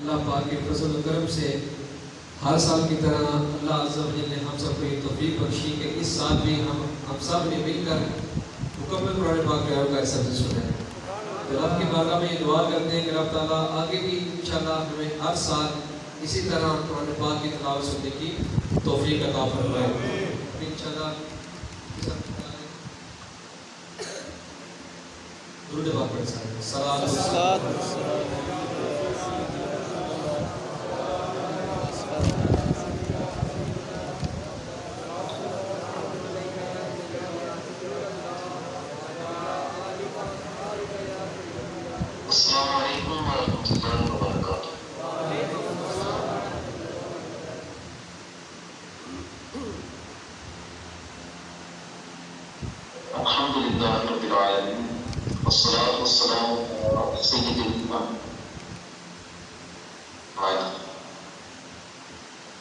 اللہ پاک کے فضل و کرم سے ہر سال کی طرح اللہ عز و جل نے ہم سب کو یہ توفیق بخشی کہ اس سال بھی ہم سب نے مل کر مکمل قرآن پاک کے آیات کا حصہ سنا ہے۔ تو رب کی بارگاہ میں یہ دعا کرتے ہیں کہ رب تعالیٰ آگے بھی انشاءاللہ ہمیں ہر سال اسی طرح قرآن پاک کی تلاوت سننے کی توفیق عطا فرمائے۔ انشاءاللہ درود پاک پڑھ سکتے ہیں۔ صلوات السلام علیکم ورحمۃ اللہ وبرکاتہ۔ الحمد للہ رب العالمین والصلاة والسلام علی سید الامام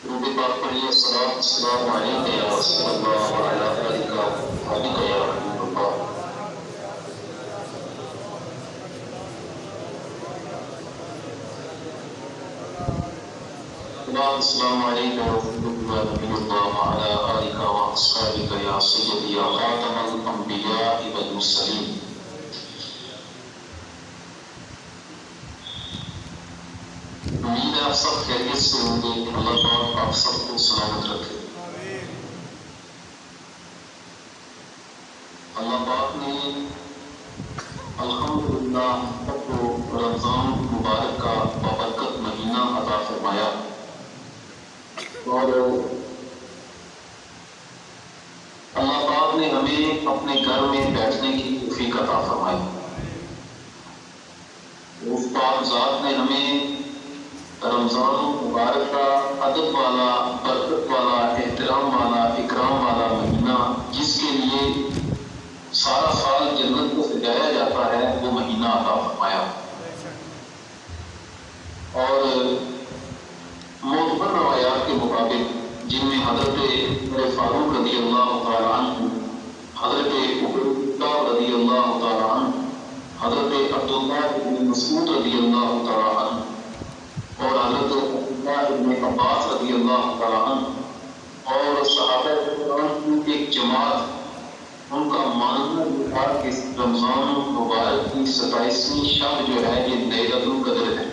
درود پاک پڑھیے۔ الصلاۃ والسلام علیک یا رسول اللہ وعلی آلک وصحبہ یا حبیب اللہ۔ السلام علیکم ورحمۃ اللہ وعلی آلک واصحابک یا سیدی یا خاتم الانبیاء والمرسلین۔ امید ہے آپ سب خیریت سے ہوں گے۔ اللہ پاک آپ سب کو سلامت رکھے۔ اللہ پاک نے الحمدللہ ہم کو رمضان مبارک کا بابرکت مہینہ عطا فرمایا اور اللہ پاک نے ہمیں اپنے گھر میں بیٹھنے کی توفیق عطا فرمائی۔ اس پاک ذات نے ہمیں رمضان مبارک کا ادب والا، برکت والا، احترام والا، اکرام والا مہینہ، جس کے لیے سارا سال جنت کو سجایا جاتا ہے، وہ مہینہ عطا فرمایا۔ اور معتبر روایات کے مطابق، جن میں حضرت عمر فاروق رضی اللہ تعالیٰ عنہ، حضرت عبیدہ رضی اللہ تعالیٰ عنہ، حضرت عبداللہ بن مسعود رضی اللہ تعالیٰ عنہ اور حضرت عبداللہ بن عباس رضی اللہ تعالیٰ عنہ اور صحابہ کرام کی ایک جماعت، ان کا ماننا یہ تھا کہ رمضان مبارک کی 27ویں شب جو ہے یہ لیلۃ القدر ہے۔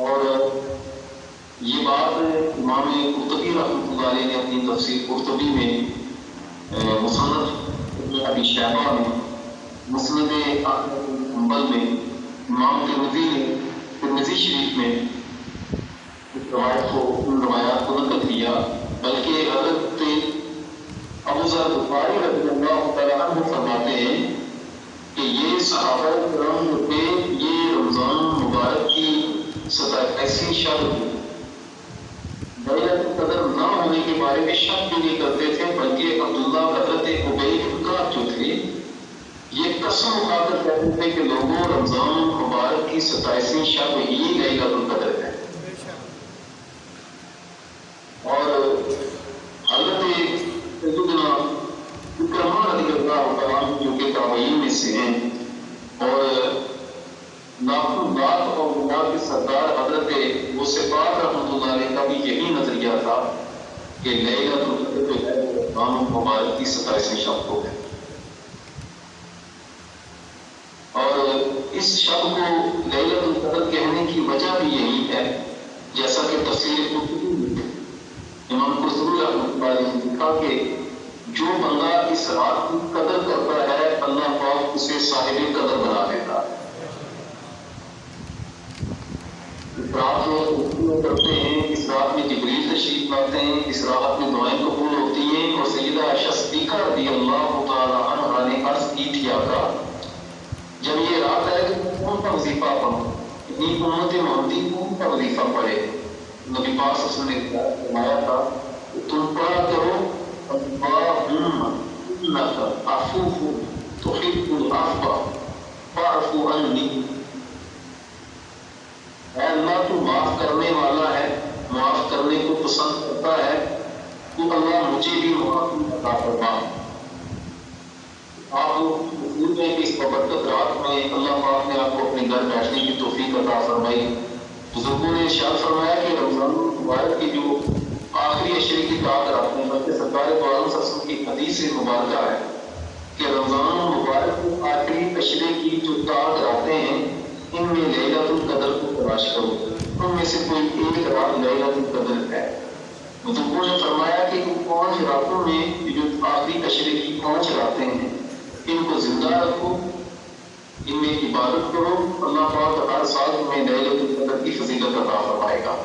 اور یہ بات امام قرطبی رحمۃ اللہ علیہ نے اپنی تفسیر قرطبی میں، مصنف ابن ابی شیبہ میں، مسند احمد بن حنبل میں، امام ترمذی نے ترمذی شریف میں اس روایات کو نقل کیا، بلکہ حضرت ابو ذر غفاری رضی اللہ تعالیٰ عنہ فرماتے ہیں کہ یہ صحابہ کرام جو تھے، یہ رمضان مبارک کی 27ویں شب لیلۃ القدر نہ ہونے کے بارے میں شک بھی نہیں کرتے تھے، بلکہ عبداللہ حضرت عبید جو تھے یہ قسم اٹھا کر کہتے تھے کہ لوگوں، رمضان مبارک کی 27ویں شب ہی لیلۃ القدر ہے۔ اور حضرت سیدنا اکرمہ رضی اللہ تعالیٰ عنہ جو کہ تابعین میں سے ہیں، اور ناخن بات اور اللہ کے سردار حضرت غوث-ے-پاک رحمۃ اللہ علیہ کا بھی یہی نظریہ تھا کہ لیلۃ القدر جو ہے رمضان مبارک کی 27ویں شب کو ہے۔ اور اس شب کو لیلۃ القدر کہنے کی وجہ بھی یہی ہے، جیسا کہ تفسیر قرطبی میں امام قرطبی رحمۃ اللہ علیہ نے لکھا کہ جو بندہ اس رات کی قدر کرتا ہے، اللہ پاک اسے صاحب قدر بنا دیتا ہے۔ اس رات میں کرتے ہیں، اس رات میں جبریل تشریف لاتے ہیں، اس رات میں دعائیں قبول ہوتی ہیں۔ اور سیدہ عائشہ صدیقہ رضی اللہ تعالیٰ عنہا نے عرض کی تھی آقا، جب یہ رات ہے تو میں کون سا وظیفہ پڑھوں، اتنی امت محمدی کون سا وظیفہ پڑھے؟ نبی پاک صلی اللہ علیہ وسلم نے فرمایا تھا کہ تم پڑھا کرو اللہم انک عفو تحب العفو فاعف عنی، اے اللہ تو معاف کرنے والا ہے، معاف کرنے کو پسند کرتا ہے، تو اللہ مجھے بھی معافی عطا فرما۔ آپ لوگ کہ اس بابرکت رات میں اللہ پاک نے آپ کو اپنے گھر بیٹھنے کی توفیق عطا فرمائی۔ بزرگوں نے ارشاد فرمایا کہ رمضان المبارک کی جو آخری عشرے کی طاعت رکھتے ہیں، بلکہ سرکار دو عالم صلی اللہ علیہ وسلم کی حدیث مبارکہ ہے کہ رمضان المبارک کی آخری عشرے کی جو طاعت رکھتے ہیں ان میں لیلۃ القدر کو تلاش کرو، ان میں سے کوئی ایک رات لیلۃ القدر ہے۔ بزرگوں نے فرمایا کہ ان 5 راتوں میں جو آخری عشرے کی 5 راتیں ہیں ان کو زندہ رکھو، ان میں عبادت کرو، اللہ پاک ہر سال تمہیں لیلۃ القدر کی فضیلت عطا فرمائے گا۔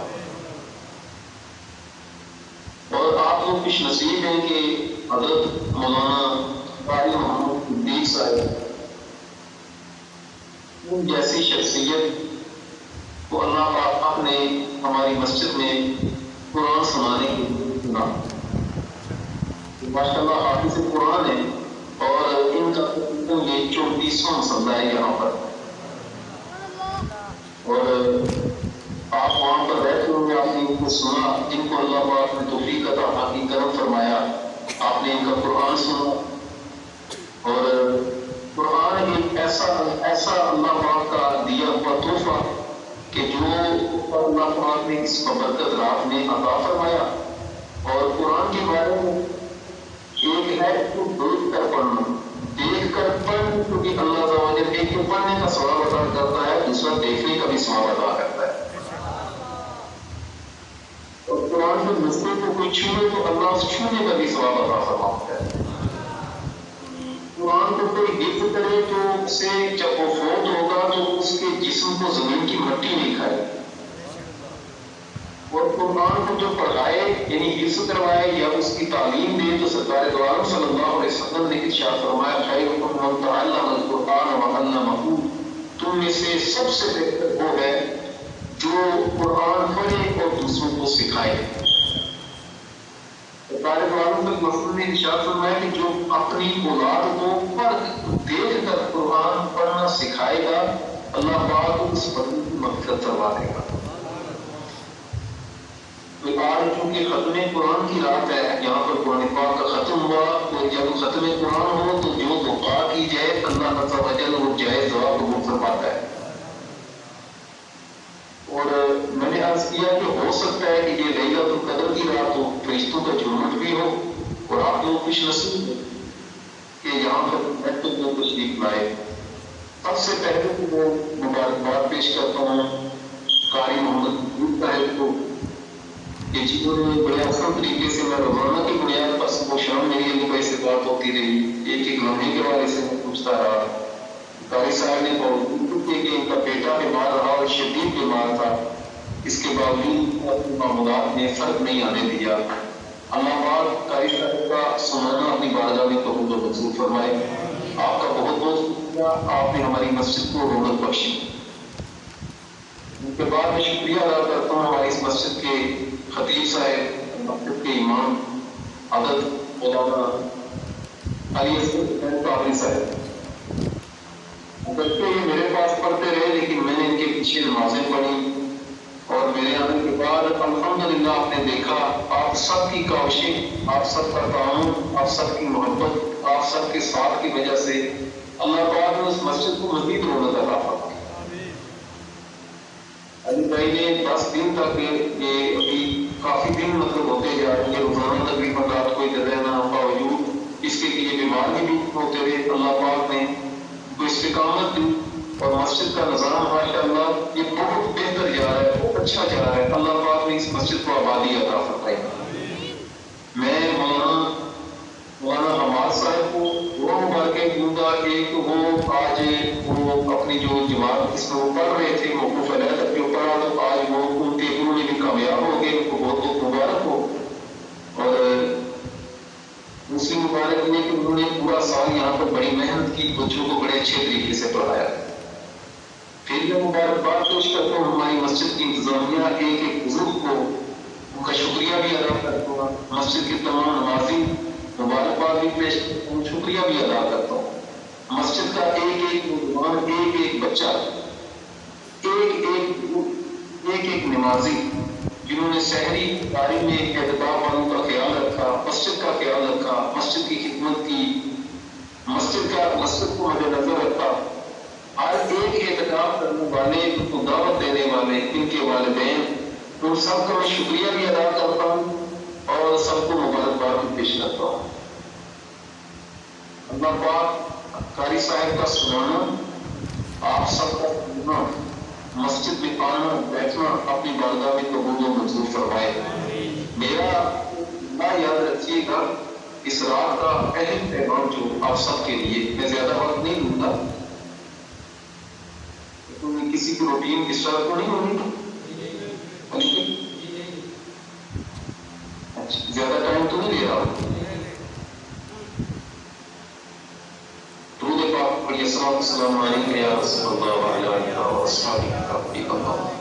اور آپ لوگ خوش نصیب ہیں کہ حضرت مولانا قاری محمد صدیق صاحب ان جیسی شخصیت کو اللہ پاک نے ہماری مسجد میں قرآن سنانے کے لیے چنا۔ ماشاء اللہ حافظ قرآن ہے اور ان کا یہ 34واں مسئلہ ہے یہاں پر، اور آپ وہاں پر بیٹھے ہوئے آپ نے ان کو سنا، جن کو اللہ پاک نے توفیق عطا کی کرم فرمایا، آپ نے ان کا قرآن سنا۔ اور قرآن ایک ایسا اللہ پاک کا دیا ہوا تحفہ کہ جو اللہ پاک نے اس ببرکت رات میں عطا فرمایا۔ اور قرآن کے بارے میں ایک ہے کہ دیکھ کر پڑھنا، دیکھ کر پڑھنا، کیونکہ اللہ تعالیٰ دیکھ کے پڑھنے کا ثواب عطا کرتا ہے، دوسرا دیکھنے کا بھی ثواب عطا کرتا ہے۔ اور قرآن کے مسئلے کو کوئی چھوڑے تو اللہ اس چھونے کا بھی ثواب عطا فرماتا ہے۔ قرآن کو کوئی حفظ کرے تو اسے جب وہ فوت ہوگا تو اس کے جسم کو زمین کی مٹی نہیں کھائے، اور قرآن کو جو پڑھائے یعنی حفظ کروائے یا اس کی تعلیم دے تو سرکار دو عالم صلی اللہ علیہ وسلم نے ارشاد فرمایا خیرکم من تعلم القرآن وعلمہ، تم میں سے سب سے بہتر وہ ہے جو قرآن پڑھے اور دوسروں کو سکھائے۔ سرکار دو عالم صلی اللہ علیہ وسلم نے ارشاد فرمایا کہ جو اپنی اولاد کو پڑھ دیکھ کر قرآن پڑھنا سکھائے گا اللہ پاک اس بندے کی مغفرت کروا دے گا۔ تو آج چونکہ ختم قرآن کی رات ہے، یہاں پر قرآن پاک کا ختم ہوا، تو جب ختم قرآن ہو تو جو دعا کی جائے اللہ عز و جل وہ جائز دعا قبول فرماتا ہے۔ اور میں نے عرض کیا کہ ہو سکتا ہے کہ یہ لیلۃ القدر کی رات ہو، فرشتوں کا جھومٹ بھی ہو، اور آپ لوگ خوش نصیب ہیں کہ یہاں پر محفل میں تشریف لائے۔ سب سے پہلے تو وہ مبارکباد پیش کرتا ہوں قاری محمد صدیق صاحب کو کہ جنہوں نے بڑے آسان طریقے سے میں روزانہ کی بنیاد پر صبح و شام میری علی سے بات ہوتی رہی، ایک لمحے کے بارے سے میں پوچھتا رہا۔ قاری صاحب نے باوجود کہ ان کا بیٹا بیمار رہا اور شدید بیمار تھا، اس کے باوجود اپنے معمولات میں فرق نہیں آنے دیا۔ اللہ پاک قاری صاحب کا سنانا اپنی بارگاہ میں قبول و منظور فرمائے۔ آپ کا بہت بہت شکریہ، آپ نے ہماری مسجد کو رونق بخشی۔ ان کے بعد میں شکریہ ادا کرتا ہوں ہماری اس مسجد کے خطیب صاحب، مسجد کے امام حضرت مولانا علی اصغر قادری صاحب۔ بچے یہ میرے پاس پڑھتے رہے لیکن میں نے ان کے پیچھے نمازیں پڑھی، اور میرے آنے کے بعد الحمدللہ آپ نے دیکھا آپ سب کی کاوشیں، آپ سب کا تعاون، آپ سب کی محبت، آپ سب کے ساتھ کی وجہ سے اللہ پاک نے اس مسجد کو مزید رونق عطا فرمائی۔ علی بھائی نے 10 دن تک یہ ابھی کافی دن ہوتے جا رہے ہیں، روزانہ تقریباً رات کو ادھر رہنا، باوجود اس کے لیے بیمار بھی ہوتے رہے، اللہ پاک نے کو استقامت دی، اور مسجد کا نظام ماشاءاللہ یہ بہت بہتر جا رہا ہے، بہت اچھا جا رہا ہے۔ اللہ پاک نے اس مسجد کو آبادی عطا فرمائی۔ میں مولانا حماد صاحب کو وہ مبارکیں دوں گا، ایک وہ آج وہ اپنی جو جماعت جس میں وہ پڑھ رہے تھے موقوف علیہ تک جو پڑھا، تو آج وہ ان کے انہوں نے بھی کامیاب ہو گئے، ان کو بہت بہت مبارک ہو۔ اور دوسری مبارک یہ کہ انہوں نے پورا سال یہاں پر بڑی محنت کی، بچوں کو بڑے اچھے طریقے سے پڑھایا۔ پھر میں مبارکباد پیش کرتا ہوں ہماری مسجد کی انتظامیہ ایک بزرگ کو، ان کا شکریہ بھی ادا کرتا ہوں، مسجد کے تمام نمازی مبارکباد بھی پیش کرتا ہوں، شکریہ بھی ادا کرتا ہوں۔ مسجد کا ایک نوجوان، ایک بچہ، ایک نمازی جنہوں نے سحری تاریخ میں اہتمام والوں کا خیال رکھا، مسجد کا خیال رکھا، مسجد کی خدمت کی، مسجد کو مد نظر رکھا، ہر ایک اعتکاف کرنے والے ان کو دعوت دینے والے ان کے والدین ان سب کا میں شکریہ بھی ادا کرتا ہوں اور سب کو مبارکباد بھی پیش کرتا ہوں۔ اللہ پاک قاری صاحب کا سنانا، آپ سب کا سننا، مسجد میں آنا بیٹھنا اپنی بارگاہ میں قبول و منظور فرمائے۔ میرا اللہ یاد رکھیے گا اس رات کا اہم پیغام جو آپ سب کے لیے، میں زیادہ وقت نہیں دوں گا، کسی کی روٹین اس طرح کو نہیں ہونی، زیادہ ٹائم تو نہیں لے رہا ہوں۔ درود پاک پڑھیے، السلام علیکم یا رسول اللہ وعلی آلہ وصحبہ اللہ۔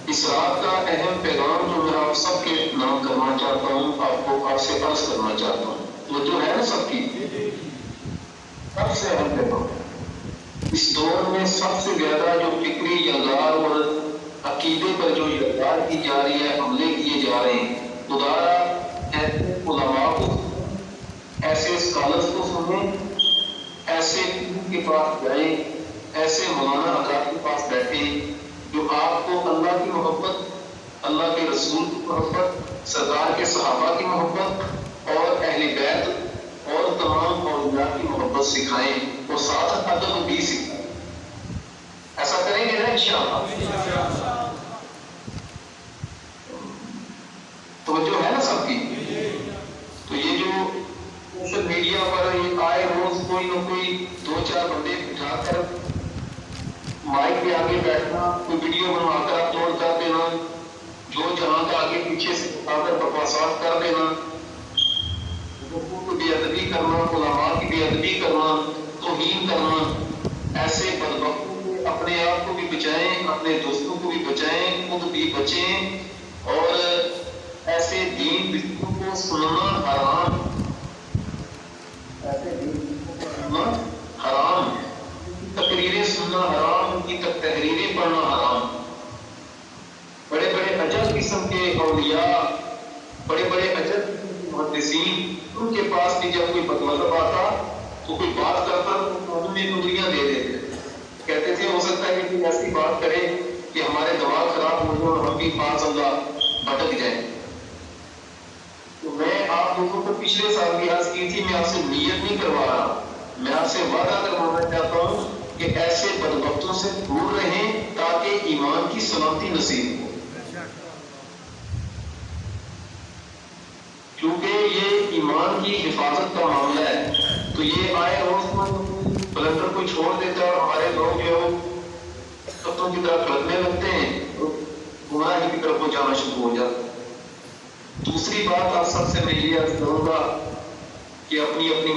اس رات کا اہم پیغام جو میں آپ سب کے نام کرنا چاہتا ہوں، آپ سے عرض کرنا چاہتا ہوں، وہ جو ہے نا سب کی سب سے اہم پیغام، اس دور میں سب سے زیادہ جو فکری یلغار اور عقیدے پر جو یلغار کی جا رہی ہے، حملے کیے جا رہے ہیں، خدایا ایسے علماء کو، ایسے اسکالرس کو سنیں، ایسے کے پاس جائیں، ایسے مولانا حضرات کے پاس بیٹھیں جو آپ کو اللہ کی محبت، اللہ کے رسول کی محبت، سرکار کے صحابہ کی محبت اور اہل بیت اور تمام اولیاء کی محبت سکھائیں اور ساتھ ادب بھی سکھائیں۔ ایسا کریں گے نا انشاءاللہ؟ توجہ ہے نا سب کی؟ تو یہ جو سوشل میڈیا پر یہ آئے روز کوئی نہ کوئی دو چار بندے اٹھا کر مائک پہ آگے بیٹھنا، کوئی ویڈیو بنوا کر اپلوڈ کر دینا، جو جہاں کا آگے پیچھے سے آ کر بکواسات کر دینا، کو بے ادبی کرنا، علماء کی بے ادبی کرنا، توہین کرنا، ایسے بدبختوں سے اپنے آپ کو بھی بچائیں، اپنے دوستوں کو بھی بچائیں، خود بھی بچیں، اور ایسے دین بزرگوں کو سننا حرام، ایسے دین بزرگوں کو سننا حرام، تقریریں سننا حرام، ان کی تحریریں پڑھنا حرام۔ بڑے بڑے اجل قسم کے اولیاء، بڑے بڑے اجل قسم کے محدثین، ان کے پاس بھی جب کوئی بدمذہب آتا تو کوئی بات کرتا تو ان میں انگلیاں دے دیتے، کہتے تھے ہو سکتا ہے کہ کوئی ایسی بات کرے کہ ہمارے دماغ خراب ہو جائے اور ہم بھی معاذ اللہ بھٹک جائیں۔ تو میں آپ لوگوں کو پچھلے سال بھی عرض کی تھی، میں آپ سے نیت نہیں کروا رہا، میں آپ سے وعدہ کروانا چاہتا ہوں کہ ایسے بدبختوں سے دور رہیں تاکہ ایمان کی سلامتی نصیب ہو، کیونکہ یہ ایمان کی حفاظت کا معاملہ ہے۔ تو یہ آئے روز بلندر کو چھوڑ دیتا اور ہمارے لوگ جو کتوں کی طرف لگنے لگتے ہیں تو گناہ کی طرف وہ جانا شروع ہو جاتا ہے۔ دوسری بات آپ سب سے میں یہ عرض کروں گا کہ اپنی اپنی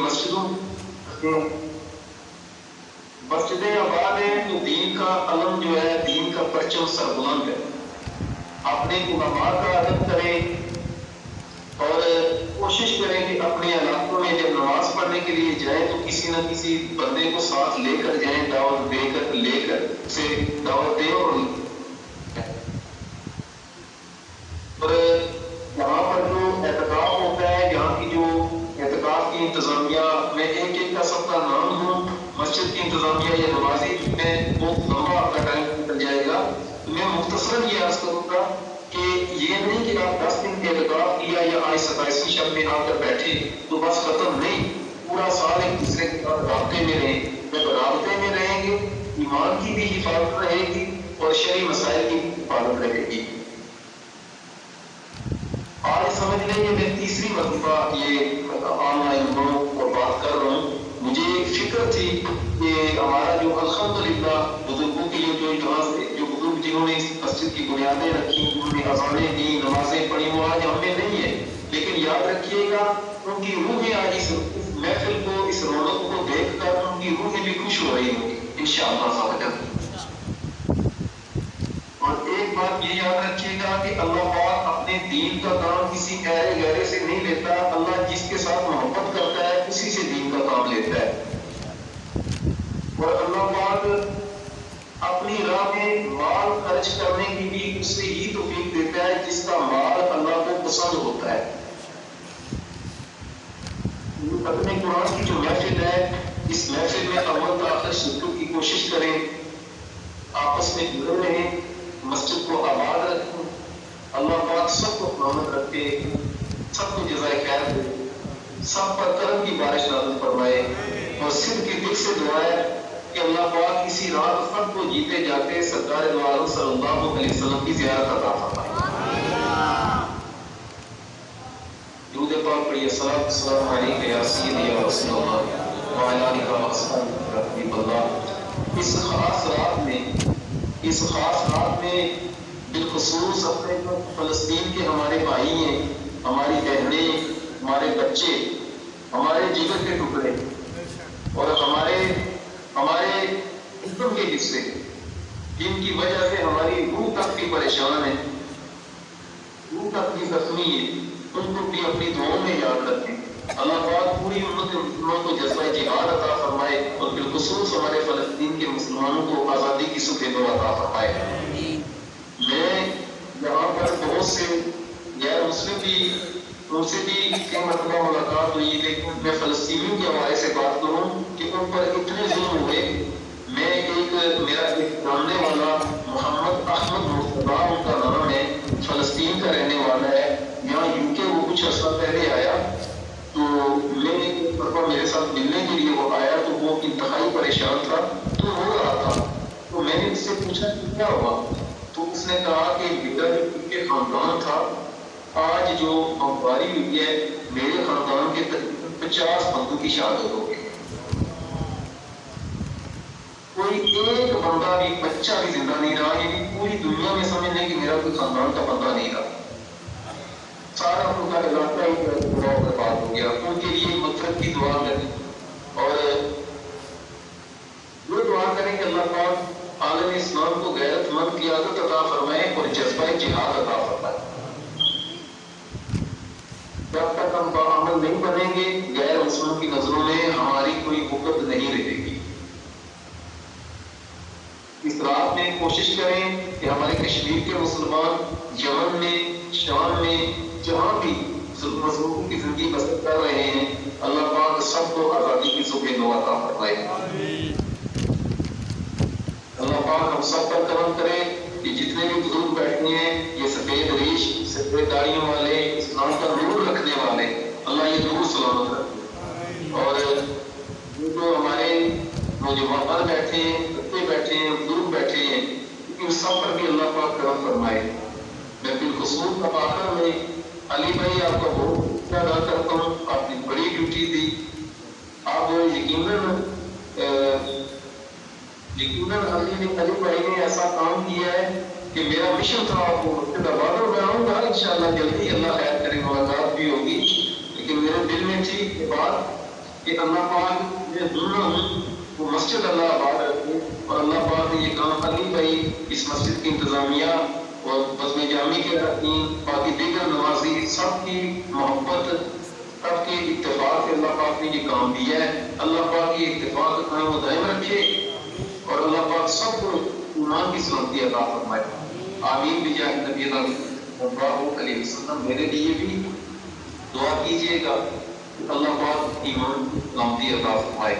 مسجدیں آباد ہیں تو دین کا علم جو ہے، دین کا پرچم سربلند ہے، اپنے علماء کا ادب کریں اور کوشش کریں کہ اپنے علاقوں میں جب نماز پڑھنے کے لیے جائیں تو کسی نہ کسی بندے کو ساتھ لے کر جائیں، دعوت دے کر لے کر اسے دعوت دیں، اور یہاں پر جو اعتکاف ہوتا ہے، یہاں کی جو اعتکاف کی انتظامیہ، میں ایک ایک کا سب کا نام ہوں، مسجد کی انتظامیہ یا نمازی میں بہت لمبا آپ کا ٹائم نکل جائے گا، تو میں مختصراً یہ عرض کروں گا کہ یہ نہیں کہ آپ 10 دن کے اعتکاف کیا یا آج 27ویں شب میں آ کر بیٹھے تو بس ختم، نہیں، پورا سال ایک دوسرے کے ساتھ رابطے میں رہیں، جب رابطے میں رہیں گے ایمان کی بھی حفاظت رہے گی اور شرعی مسائل کی بھی حفاظت رہے گی۔ آج سمجھ لیں کہ میں تیسری مرتبہ یہ آن لائن لوگوں اور بات کر رہا ہوں۔ مجھے فکر تھی کہ ہمارا جو الحمدللہ بزرگوں کی جو یہاں سے جو بزرگ جنہوں نے اس مسجد کی بنیادیں رکھی، انہوں نے اذانیں دی، نمازیں پڑھی، وہ آج ہم میں نہیں ہے، لیکن یاد رکھیے گا ان کی روحیں آج اس محفل کو، اس رونق کو دیکھ کر ان کی روحیں بھی خوش ہو رہی ہوں گی انشاءاللہ۔ اور ایک بات یہ یاد رکھیے گا کہ اللہ پاک اپنے دین کا کام کسی ایرے گہرے سے نہیں لیتا، اللہ جس کے ساتھ محبت کرتا ہے اسی سے دین کا کام لیتا ہے، اور اللہ پاک اپنی راہ میں مال خرچ کرنے کی بھی اس سے ہی توفیق دیتا ہے جس کا مال اللہ کو پسند ہوتا ہے۔ ختم قرآن کی جو محفل ہے اس محفل میں اول تاخیر شرکت کی کوشش کریں، آپس میں جڑے رہیں، مسجد کو آباد رکھیں، اللہ پاک سب کو سلامت رکھے، سب کو جزائے خیر دے، سب پر کرم کی بارش نازل فرمائے، اور سر کے دل سے دعا ہے کہ اللہ پاک اسی رات سب کو جیتے جاتے سرکار دو عالم صلی اللہ علیہ وسلم کی زیارت عطا فرمائے۔ درود پاک پڑھیے، الصلوۃ والسلام علیک یا سیدی یا رسول اللہ وعلی آلہ و اصحابہ حبیب اللہ۔ اس خاص رات میں بالخصوص اپنے فلسطین کے ہمارے بھائی ہیں، ہماری بہنیں، ہمارے بچے، ہمارے جگر کے ٹکڑے اور ہمارے حکم کے حصے جن کی وجہ سے ہماری روح تک بھی پریشان ہے، روح تک بھی زخمی ہے، ان کو بھی اپنی دعاؤں میں یاد رکھیں۔ اللہ پاک پوری امت مسلمانوں کو جذبہ جہاد عطا فرمائے اور بالخصوص ہمارے فلسطین کے مسلمانوں کو آزادی کی صبح عطا فرمائے۔ میں یہاں پر بہت سے غیر مسلم بھی، ان سے بھی کئی مرتبہ ملاقات ہوئی، لیکن میں فلسطینیوں کے حوالے سے بات کروں کہ ان پر اتنے ظلم ہوئے۔ میرا ایک جاننے والا محمد احمد مرتضیٰ ان کا نام ہے، فلسطین کا رہنے والا ہے، یہاں یو کے وہ کچھ عرصہ پہلے آیا، تو میں ایک مرتبہ میرے ساتھ ملنے کے لیے وہ آیا تو وہ انتہائی پریشان تھا، تو رو رہا تھا، تو میں نے اس سے پوچھا کہ کیا ہوا، تو اس نے کہا کہ بیٹا جو ان کے خاندان تھا، آج جو بمباری ہوئی ہے میرے خاندان کے تقریباً 50 بندوں کی شہادت ہو گئی، کوئی ایک بندہ بھی، بچہ بھی زندہ نہیں رہا، یعنی پوری دنیا میں سمجھ لیں کہ میرا کوئی خاندان کا بندہ نہیں رہا، سارا ان کا علاقہ ہی پورا برباد ہو گیا۔ ان کے لیے مغفرت کی دعا کریں اور یہ دعا کریں کہ اللہ پاک عالم اسلام کو غیرت مند قیادت عطا فرمائے اور جذبہ جہاد عطا فرمائے۔ جب تک ہم باعمل نہیں بنیں گے غیر مسلموں کی نظروں میں ہماری کوئی وقت نہیں رہے گی۔ اس رات میں کوشش کریں کہ ہمارے کشمیر کے مسلمان یمن میں، شام میں، جہاں بھی مظلوموں کی زندگی بسر کر رہے ہیں، اللہ پاک سب کو آزادی کی صبح نو عطا فرمائے۔ اللہ پاک ہم سب پر کرم کرے کہ جتنے بھی بزرگ بیٹھے ہیں، یہ سفید ریش، سفید داڑھیوں والے، اسلام کا نور رکھنے والے، اللہ یہ نور سلامت رکھے، اور یہ جو ہمارے نوجوان بیٹھے ہیں، بچے بیٹھے ہیں، بزرگ بیٹھے ہیں، ان سب پر بھی اللہ پاک کرم فرمائے۔ میں بالخصوص اب آخر میں علی بھائی آپ کا بہت شکریہ ادا کرتا ہوں، آپ نے بڑی ڈیوٹی دی، آپ یقیناً علی بھائی نے ایسا کام کیا ہے کہ میرا مشن تھا وہ مسجد آباد، اور میں آؤں گا انشاءاللہ جلدی، اللہ خیر کرے ملاقات بھی ہوگی، لیکن میرے دل میں تھی یہ بات کہ اللہ پاک میں ڈھونڈ رہا ہوں وہ مسجد اللہ آباد رکھے، اور اللہ پاک نے یہ کام علی بھائی، اس مسجد کی انتظامیہ اور بزم جامی کے حکیم، باقی دیگر نوازی، سب کی محبت، سب کے اتفاق سے اللہ پاک نے یہ کام دیا ہے۔ اللہ پاک یہ اتفاق قائم و دائم رکھے اور اللہ پاک سب کو ایمان کی سلامتی عطا فرمائے، آمین بجاہ نبی صلی اللہ علیہ وسلم۔ میرے لیے بھی دعا کیجیے گا کہ اللہ پاک ایمان کی سلامتی عطا فرمائے۔